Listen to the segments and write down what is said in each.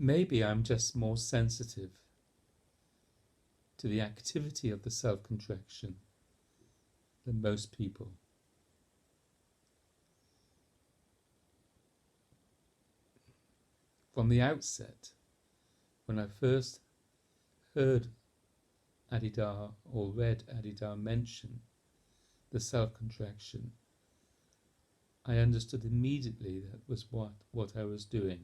maybe I'm just more sensitive to the activity of the self-contraction than most people. From the outset, when I first heard Adidar or read Adidar mention the self-contraction, I understood immediately that was what I was doing.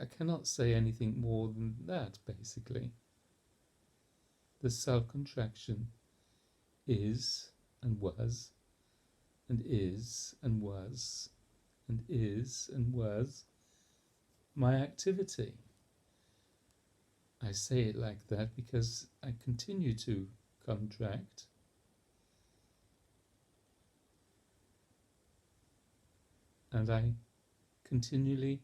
I cannot say anything more than that, basically. The self-contraction is and was and is and was and is and was my activity. I say it like that because I continue to contract. And I continually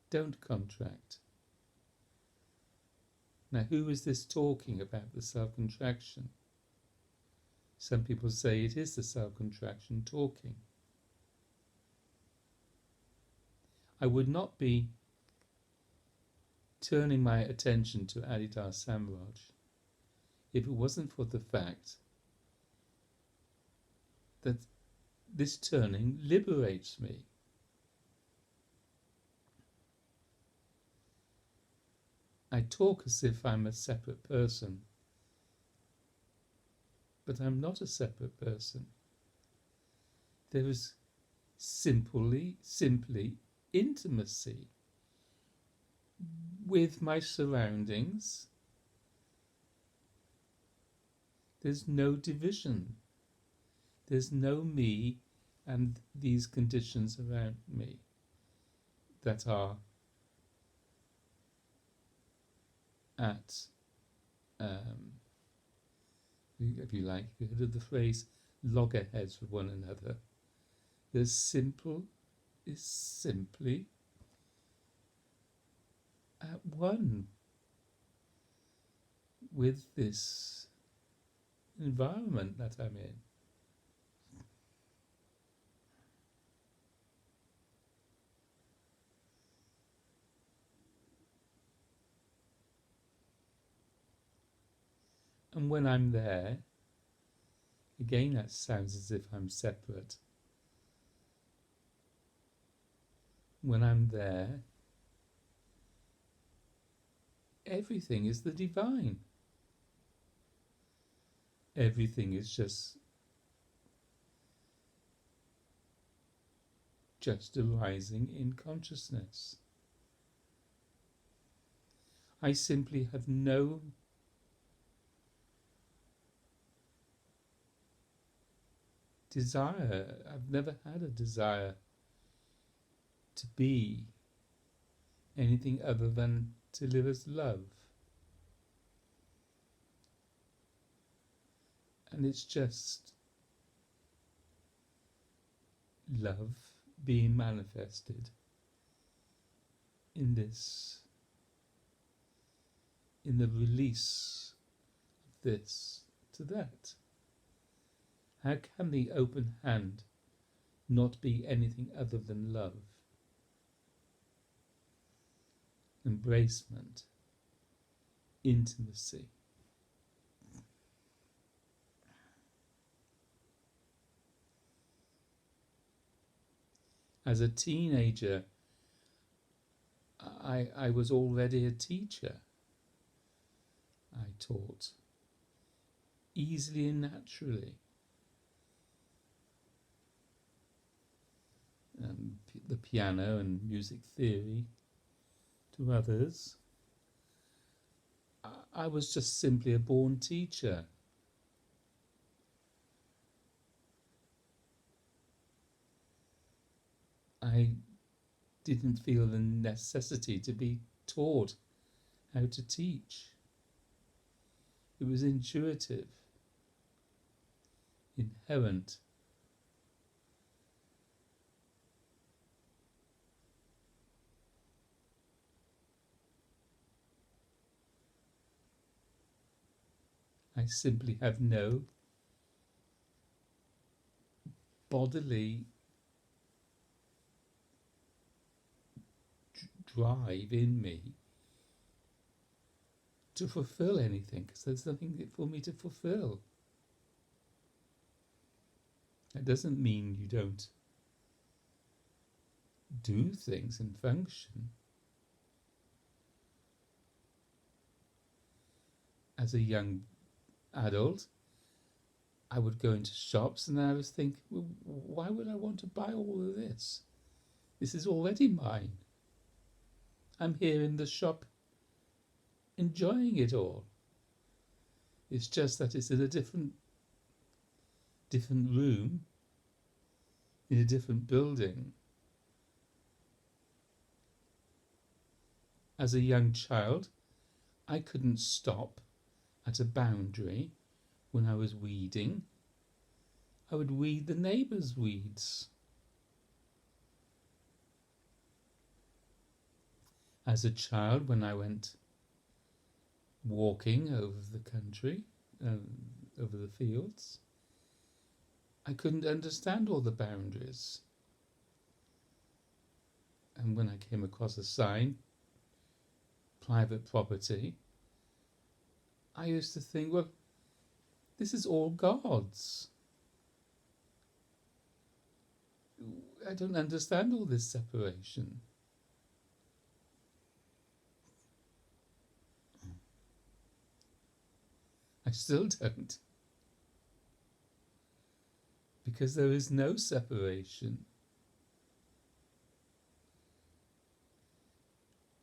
don't contract. Now, who is this talking about the self-contraction? Some people say it is the self-contraction talking. I would not be turning my attention to Adidar Samraj if it wasn't for the fact that this turning liberates me. I talk as if I'm a separate person, but I'm not a separate person. There is simply intimacy with my surroundings. There's no division. There's no me and these conditions around me that are at, if you like, you heard of the phrase loggerheads with one another. The simple is simply at one with this environment that I'm in. And when I'm there, again that sounds as if I'm separate. When I'm there, everything is the divine. Everything is just arising in consciousness. I simply have no desire. I've never had a desire to be anything other than to live as love. And it's just love being manifested in this, in the release of this to that. How can the open hand not be anything other than love? Embracement, intimacy. As a teenager, I was already a teacher. I taught easily and naturally. The piano and music theory to others. I was just simply a born teacher. I didn't feel the necessity to be taught how to teach. It was intuitive, inherent. I simply have no bodily drive in me to fulfill anything, because there's nothing for me to fulfill. That doesn't mean you don't do things and function. As a young adult, I would go into shops and I was thinking, well, why would I want to buy all of this? This is already mine. I'm here in the shop enjoying it all. It's just that it's in a different room, in a different building. As a young child, I couldn't stop at a boundary when I was weeding. I would weed the neighbours' weeds. As a child, when I went walking over the country, over the fields, I couldn't understand all the boundaries. And when I came across a sign, private property, I used to think, well, this is all God's. I don't understand all this separation. I still don't. Because there is no separation.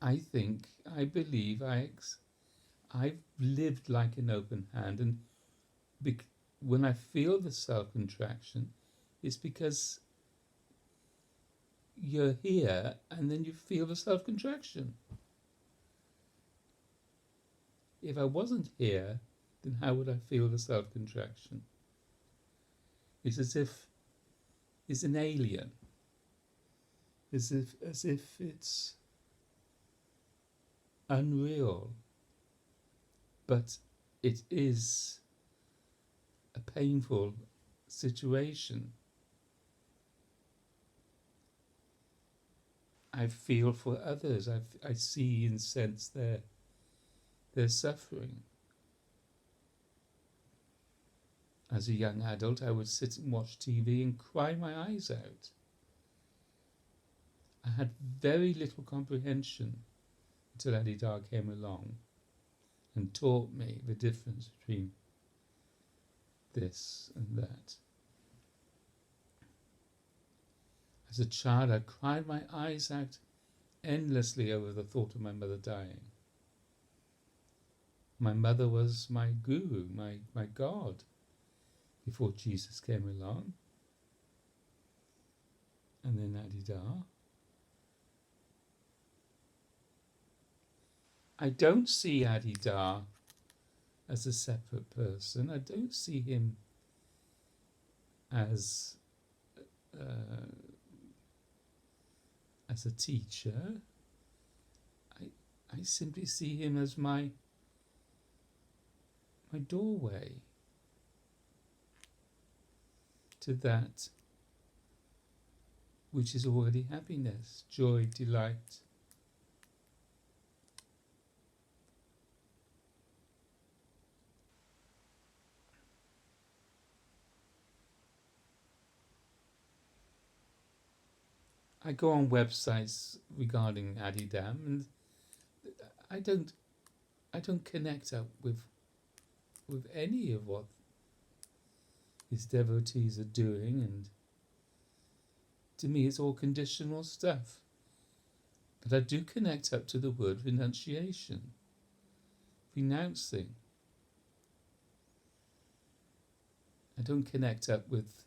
I believe I've lived like an open hand, and when I feel the self-contraction, it's because you're here and then you feel the self-contraction. If I wasn't here, then how would I feel the self-contraction? It's as if it's an alien, as if it's unreal, but it is a painful situation. I feel for others. I see and sense their suffering. As a young adult, I would sit and watch TV and cry my eyes out. I had very little comprehension until Adidar came along and taught me the difference between this and that. As a child, I cried my eyes out endlessly over the thought of my mother dying. My mother was my guru, my God, before Jesus came along. And then Adidar. I don't see Adidar as a separate person. I don't see him as a teacher. I simply see him as my doorway to that which is already happiness, joy, delight. I go on websites regarding Adidam, and I don't connect up with any of what his devotees are doing, and to me it's all conditional stuff. But I do connect up to the word renunciation, renouncing. I don't connect up with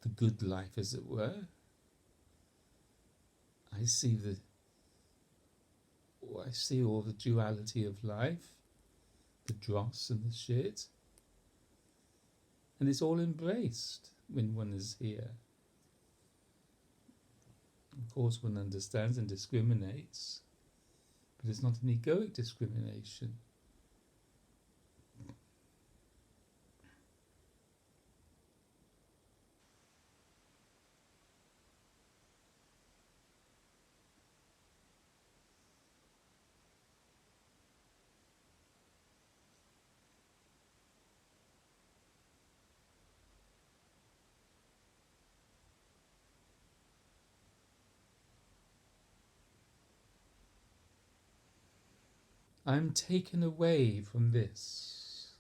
the good life, as it were. I see all the duality of life, the dross and the shit, and it's all embraced when one is here. Of course, one understands and discriminates, but it's not an egoic discrimination. I'm taken away from this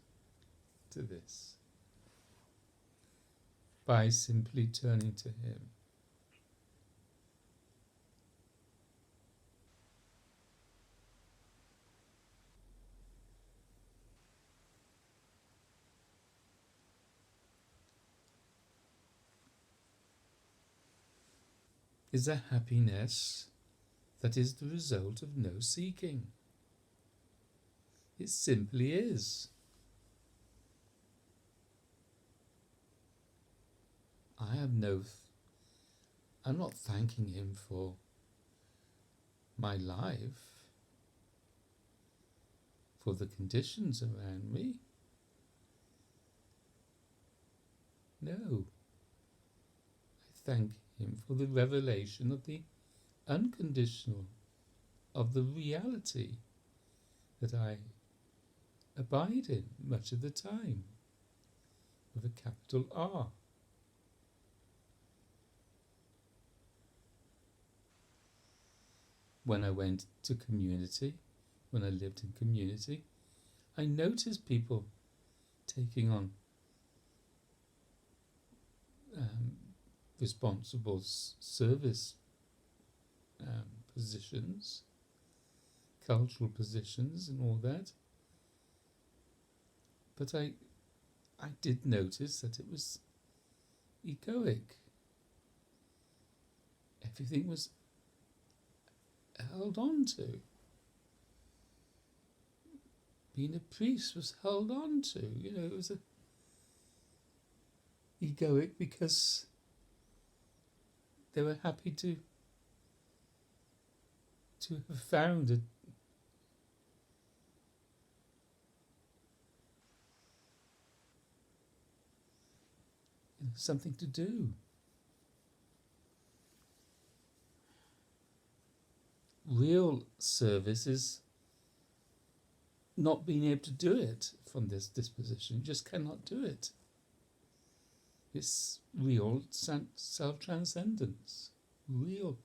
to this by simply turning to him. Is a happiness that is the result of no seeking. It simply is. I'm not thanking him for my life, for the conditions around me. No. I thank him for the revelation of the unconditional, of the reality that I abide in much of the time, with a capital R. When I went to community, when I lived in community, I noticed people taking on responsible service positions, cultural positions and all that. But I did notice that it was egoic. Everything was held on to. Being a priest was held on to. It was egoic because they were happy to have found something to do. Real service is not being able to do it from this disposition. You just cannot do it. It's real self-transcendence. Real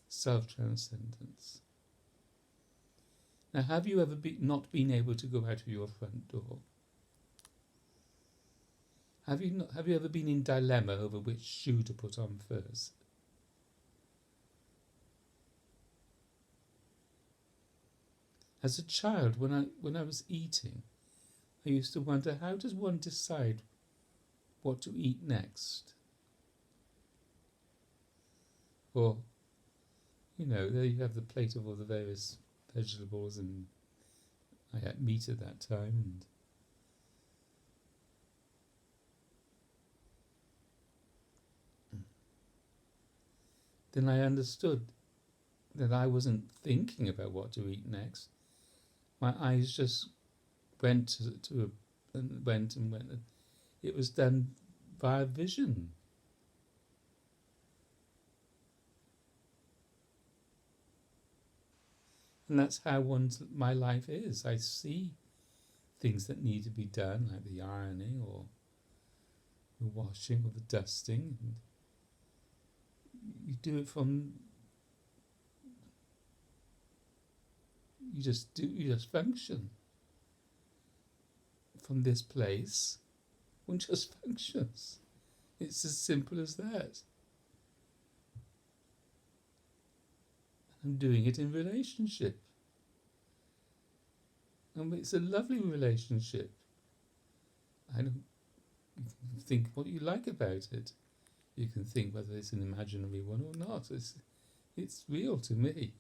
self-transcendence. Now, have you ever not been able to go out of your front door? Have you ever been in dilemma over which shoe to put on first? As a child, when I was eating, I used to wonder, how does one decide what to eat next? Or, there you have the plate of all the various vegetables, and I had meat at that time, and then I understood that I wasn't thinking about what to eat next. My eyes just went and went. It was done via vision. And that's how my life is. I see things that need to be done, like the ironing or the washing or the dusting. And you do it from... You just function. From this place, one just functions. It's as simple as that. I'm doing it in relationship. And it's a lovely relationship. You can think what you like about it. You can think whether it's an imaginary one or not. It's real to me.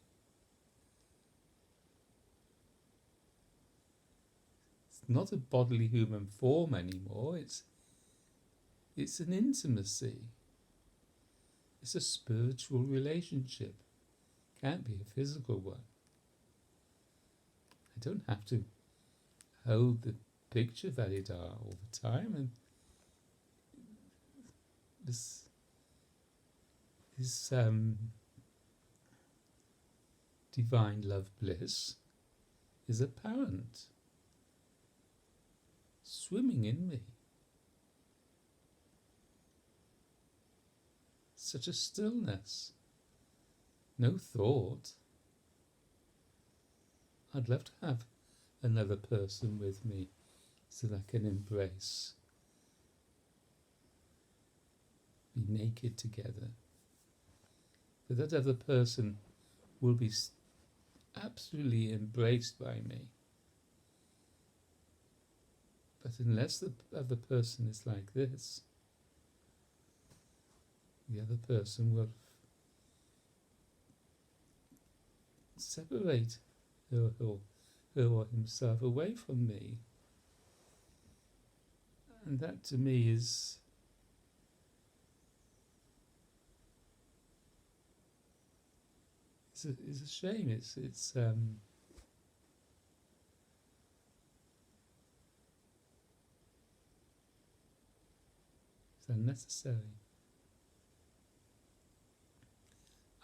It's not a bodily human form anymore. It's an intimacy. It's a spiritual relationship. Can't be a physical one. I don't have to hold the picture Validar all the time, and this divine love bliss is apparent, swimming in me. Such a stillness. No thought. I'd love to have another person with me so that I can embrace, be naked together. But that other person will be absolutely embraced by me. But unless the other person is like this, the other person will separate her or himself away from me. And that to me is a shame. It's unnecessary.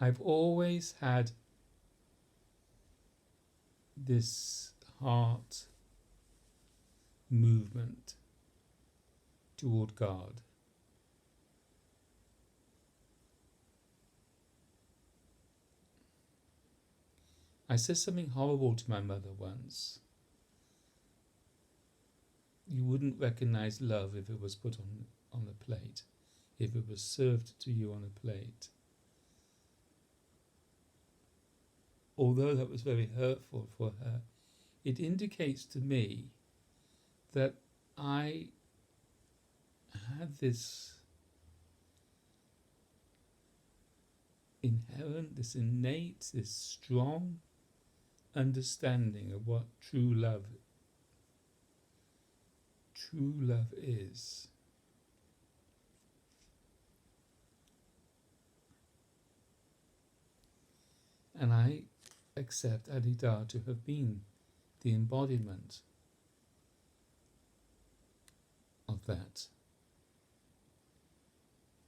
I've always had this heart movement toward God. I said something horrible to my mother once. You wouldn't recognize love if it was put on a plate, if it was served to you on a plate. Although that was very hurtful for her, it indicates to me that I had this inherent, this innate, this strong understanding of what true love is. And I accept Adida to have been the embodiment of that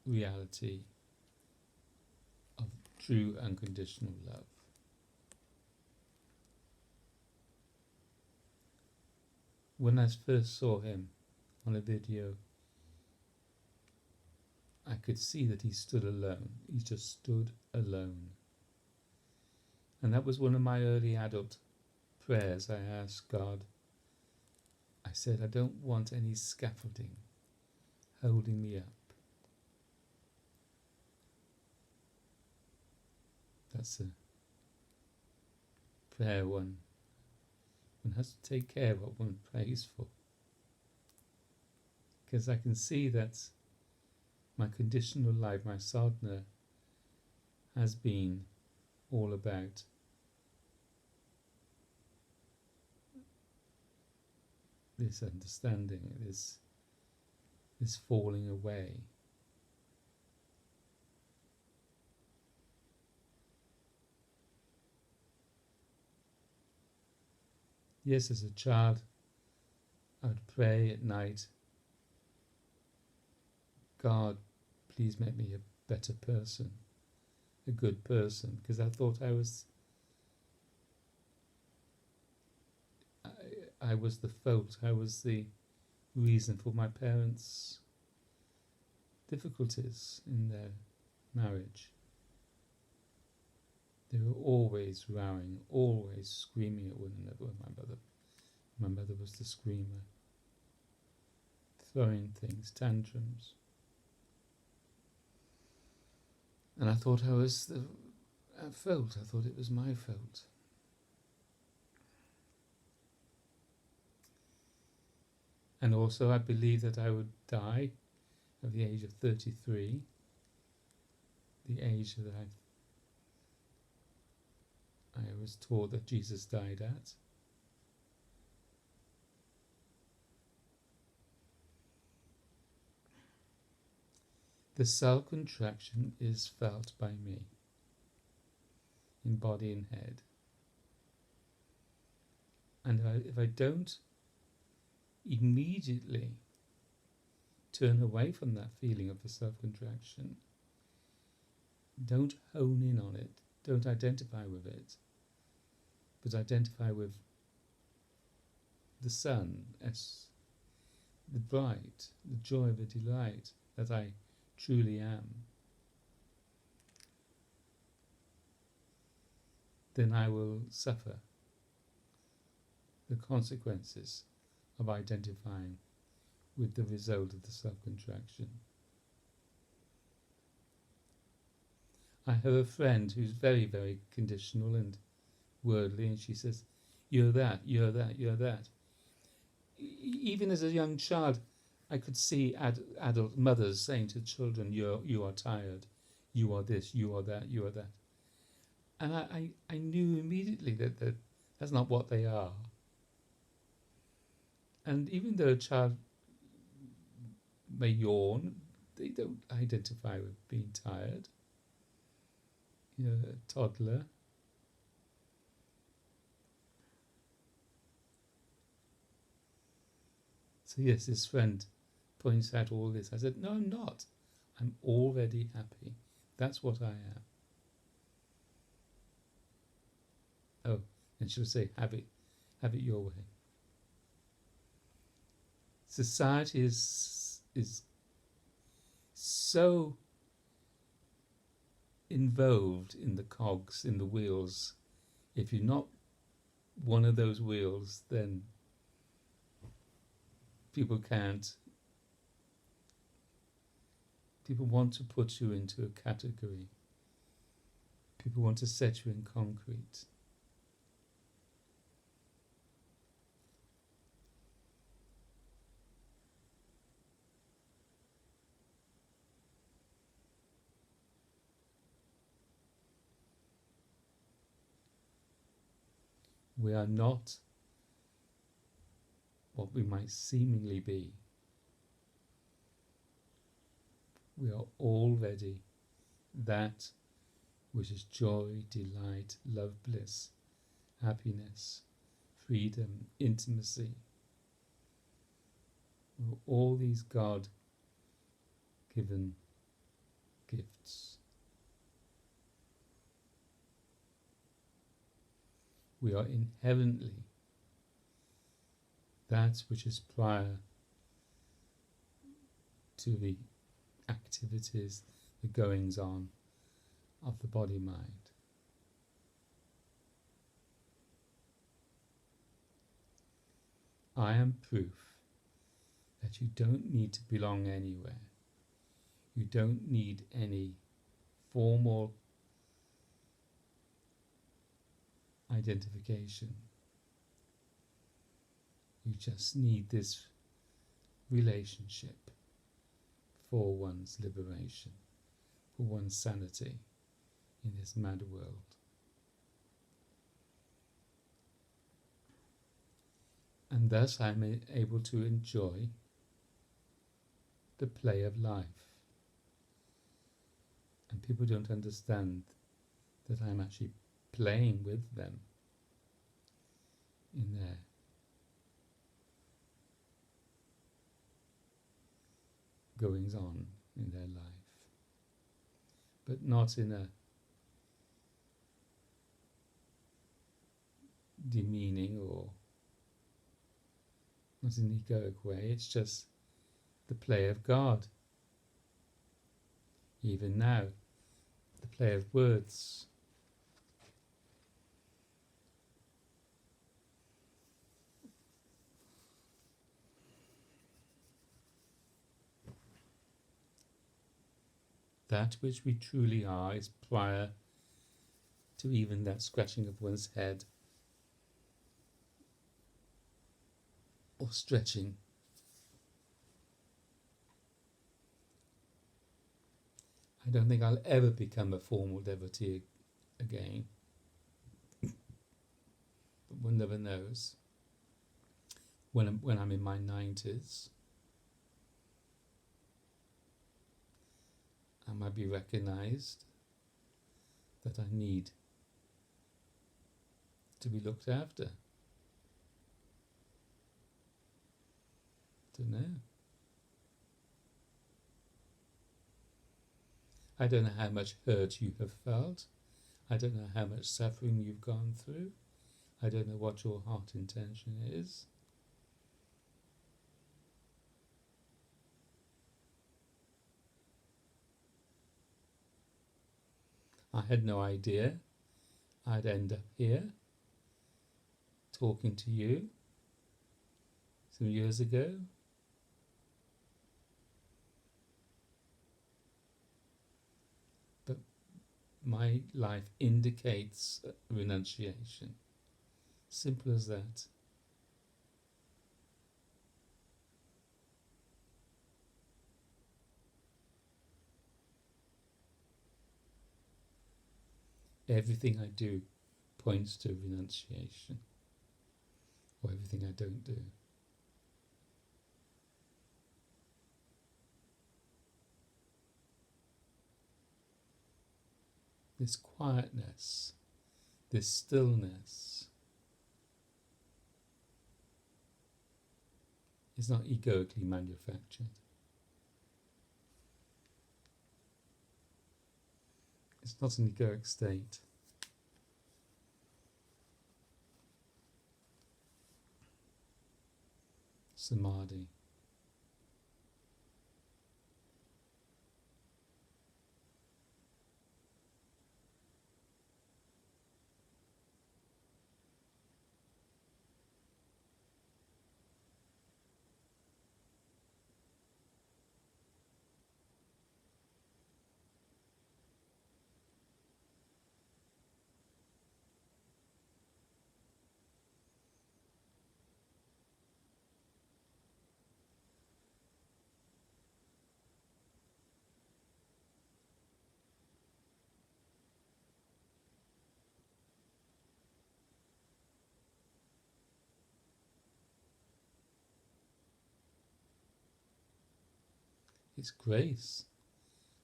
reality of true unconditional love. When I first saw him on a video, I could see that he stood alone. He just stood alone. And that was one of my early adult prayers. I asked God, I said, I don't want any scaffolding holding me up. That's a prayer one has to take care of what one prays for. Because I can see that my conditional life, my sadhana, has been all about this understanding, this falling away. Yes, as a child, I would pray at night, God, please make me a better person, a good person, because I thought I was the fault, I was the reason for my parents' difficulties in their marriage. They were always rowing, always screaming at one another. My mother was the screamer, throwing things, tantrums. And I thought I was at fault. I thought it was my fault. And also I believed that I would die at the age of 33, the age that I was taught that Jesus died at. The self-contraction is felt by me, in body and head. And if I don't immediately turn away from that feeling of the self-contraction, don't hone in on it, don't identify with it, but identify with the sun as the bright, the joy, the delight that I truly am, then I will suffer. the consequences of identifying with the result of the self-contraction. I have a friend who's very, very conditional and worldly, and she says, "You're that, you're that, you're that." Even as a young child, I could see adult mothers saying to children, "You are tired, you are this, you are that, you are that," and I knew immediately that that's not what they are. And even though a child may yawn, they don't identify with being tired. A toddler. So yes, this friend points out all this. I said, "No, I'm not. I'm already happy. That's what I am." Oh, and she'll say, have it your way. Society is so involved in the cogs, in the wheels. If you're not one of those wheels, then people want to put you into a category. People want to set you in concrete. We are not what we might seemingly be. We are already that which is joy, delight, love, bliss, happiness, freedom, intimacy. We're all these God-given gifts. We are inherently that which is prior to the activities, the goings on of the body-mind. I am proof that you don't need to belong anywhere. You don't need any formal identification. You just need this relationship for one's liberation, for one's sanity in this mad world. And thus I'm able to enjoy the play of life. And people don't understand that I'm actually playing with them in their goings on in their life, but not in a demeaning or not in an egoic way. It's just the play of God. Even now, the play of words. That which we truly are is prior to even that scratching of one's head or stretching. I don't think I'll ever become a formal devotee again. But one never knows. When I'm in my 90s, I might be recognized that I need to be looked after. Don't know. I don't know how much hurt you have felt. I don't know how much suffering you've gone through. I don't know what your heart intention is. I had no idea I'd end up here talking to you some years ago. But my life indicates renunciation. Simple as that. Everything I do points to renunciation, or everything I don't do. This quietness, this stillness, is not egoically manufactured. It's not an egoic state. Samadhi. It's grace.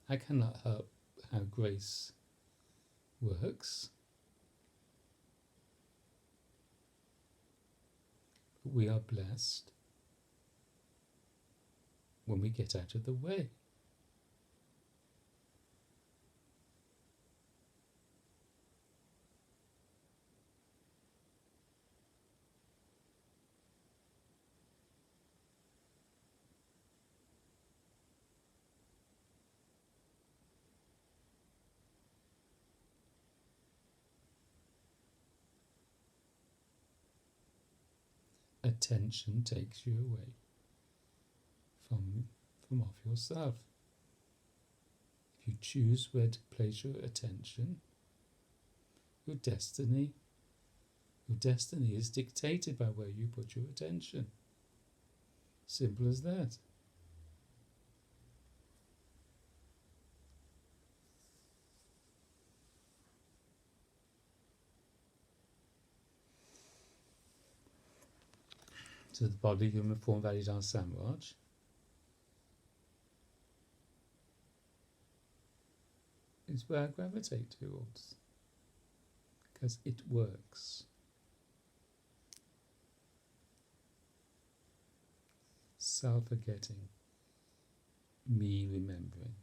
I cannot help how grace works. But we are blessed when we get out of the way. Attention takes you away from off yourself. If you choose where to place your attention, your destiny is dictated by where you put your attention. Simple as that. So the body, human form, Validar Samraj, is where I gravitate towards, because it works. Self-forgetting, me remembering.